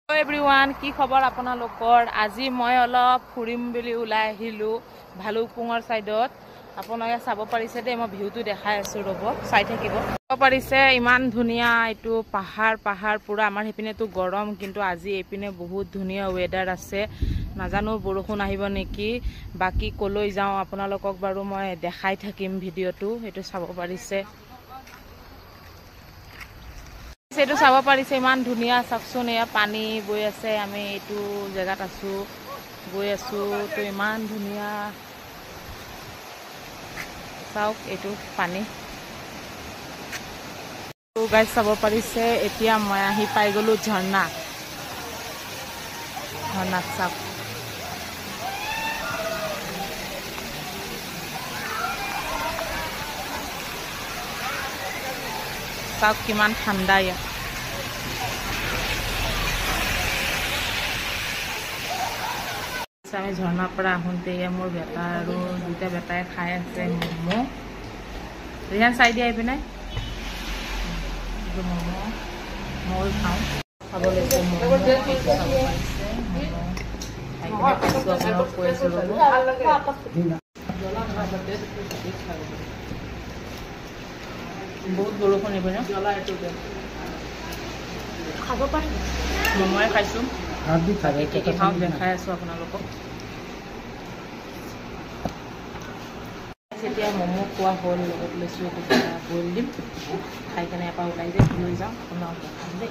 Hello everyone, কি খবৰ আপোনালোকৰ? আজি মই অলপ ফুৰিম বুলি ওলাই আহিলো ভালুকপুঙৰ সাইডত। আপোনালোকে চাব পাৰিছে দে, মই ভিউটো দেখাই আছো, ৰব চাই থাকিব। চাব পাৰিছে ইমান ধুনিয়া এইটো পাহাৰ পুৰা। আমাৰ হেপিনেটো গৰম, কিন্তু আজি এপিনে বহুত ধুনিয়া ওয়েদাৰ আছে। নাজানো বৰষুণ আহিব নেকি। বাকি কলৈ যাওঁ আপোনালোকক বাৰু মই দেখাই থাকিম ভিডিওটো, সেইটো চাব পাৰিছে। এইটো চাব পাৰিছে ইমান ধুনিয়া, চাওকচোন এয়া পানী বৈ আছে। আমি এইটো জেগাত আছো, গৈ আছো তো ইমান ধুনিয়া। চাওক এইটো পানী তো গাইজ চাব পাৰিছে। এতিয়া মই আহি পাই গলো ঝৰ্ণাত চাওক। চাওক কিমান ঠাণ্ডা ইয়াত। আমি ঝৰ্ণাৰ পৰা আহোঁতে মোৰ বেটা আৰু দুটা বেটাই খাই আছে ম'ম'। ৰিহান চাই দিয়া আহিবি নাই ম'ম' মই খাওঁ, খাব লৈছে ম'ম'। চাব পাৰিছে ম'ম' কৈ আছো বহুত বৰষুণ আহিব ন, খাব পাৰি। ম'ম'য়ে খাইছোঁ, কি খাওঁ দেখাই আছোঁ আপোনালোকক। এতিয়া ম'ম' খোৱা হ'ল, লগত লৈছোঁ এইটো বইল দিম। খাই কেনে এপাৰ ওলাই লৈ যাওঁ আপোনালোকক দেখাম দেই।